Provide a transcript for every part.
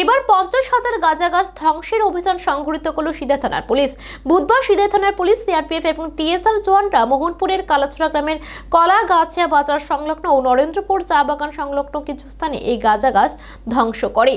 এবার 50,000 গাঁজা গাছ ধ্বংসের অভিযান সংঘটিত করল সিদাই থানার পুলিশ। বুধবার সিদাই থানার পুলিশ, সিআরপিএফ এবং টিএসআর জওয়ানরা মোহনপুরের কালাছড়া গ্রামের কলাগাছিয়া বাজার সংলগ্ন ও নরেন্দ্রপুর চা বাগান সংলগ্ন কিছু স্থানে এই গাঁজা গাছ ধ্বংস করে।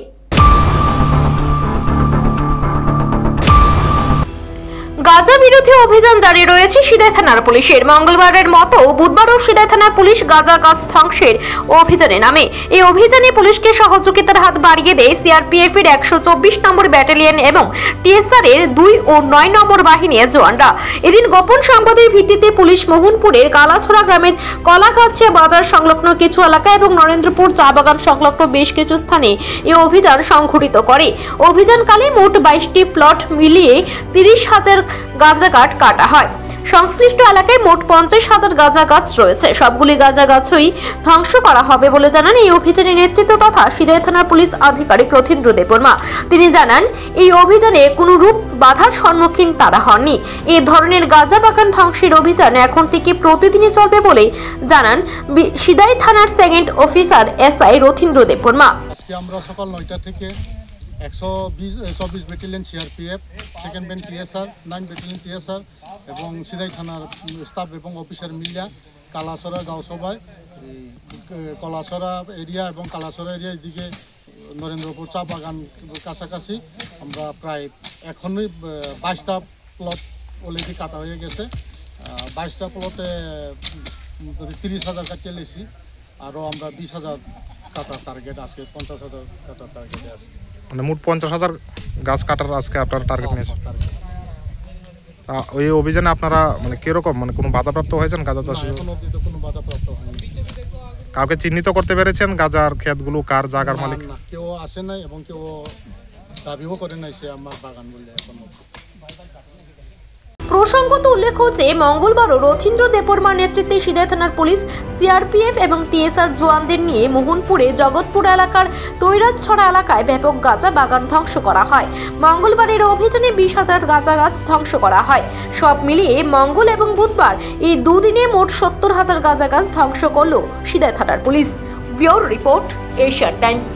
গাঁজা বিরোধী অভিযান জারি রয়েছে সিদাই থানার পুলিশের। মঙ্গলবারের মতো বুধবারও সিদাই থানার পুলিশ গাঁজা গাছ ধ্বংসের অভিযানে নামে। এই অভিযানে পুলিশকে সহযোগিতার হাত বাড়িয়ে দেয় সিআরপিএফ এর 124 নম্বর ব্যাটালিয়ন এবং টিএসআর এর 2 ও 9 নম্বর বাহিনীর জওয়ানরা। এদিন গোপন সংবাদের ভিত্তিতে পুলিশ মোহনপুরের কালাছড়া গ্রামের কলাগাছিয়া বাজার সংলগ্ন কিছু এলাকা এবং নরেন্দ্রপুর চা বাগান সংলগ্ন বেশ কিছু স্থানে এই অভিযান সংঘটিত করে। অভিযানকালে মোট 22টি প্লট মিলিয়ে 30,000 গাঁজা কাটা হয়। সংশ্লিষ্ট এলাকায় মোট 50,000 গাঁজা গাছ রয়েছে। সবগুলি গাঁজা গাছই ধ্বংস করা হবে বলে জানান এই অভিযানের নেতৃত্ব তথা সিদাই থানার পুলিশ আধিকারিক রথীন্দ্র দেববর্মা। তিনি জানান, এই অভিযানে কোনো রূপ বাধার সম্মুখীন তারা হননি। এই ধরনের গাঁজা বাগান ধ্বংসের অভিযান এখন থেকে প্রতিদিনই চলবে বলে জানান সিদাই থানার second officer SI Rathindra Debbarma. আজকে আমরা সকাল 9টা থেকে 124 battalion CRPF, second band TSR, 9 battalion TSR এবং সিদাই থানার স্টাফ এবং অফিসার মিলিয়া কালাছড়া গাঁও সভায় কলাছড়া এরিয়া এবং কালাছড়া এরিয়ার দিকে নরেন্দ্রপুর চা বাগান কাছাকাছি আমরা প্রায় এখনই 22টা প্লট অলরেডি কাটা হয়ে গেছে। 22টা প্লটে 30,000 কাটিয়ে লেছি। আরও আমরা 20,000 কাটার টার্গেট আছে, 50,000 কাটার টার্গেটে আছে। মানে মোট 50,000 গাছ কাটার আজকে আপনারা টার্গেট নিয়েছেন। ওই অভিযানে আপনারা মানে কিরকম মানে কোনো বাধাপ্রাপ্ত হয়েছেন গাঁজা চাষে? কোনো বাধাপ্রাপ্ত হয়নি। কাউকে চিহ্নিত করতে পেরেছেন গাঁজার ক্ষেতগুলো কার জায়গার মালিক? কেউ আসে নাই এবং কেউ দাবিও করে নাই সে আমার বাগান বলে এখন। প্রসঙ্গত উল্লেখ্য যে মঙ্গলবারও রথীন্দ্র দেববর্মার নেতৃত্বে সিদাই থানার পুলিশ, সিআরপিএফ এবং টিএসআর জওয়ানদের নিয়ে মোহনপুরে জগৎপুর এলাকার তৈরাজছড়া এলাকায় ব্যাপক গাঁজা বাগান ধ্বংস করা হয়। মঙ্গলবারের অভিযানে 20,000 গাঁজা গাছ ধ্বংস করা হয়। সব মিলিয়ে মঙ্গল এবং বুধবার এই দুদিনে মোট 70,000 গাঁজা গাছ ধ্বংস করল সিদাই থানার police. Bureau report, Asian Times.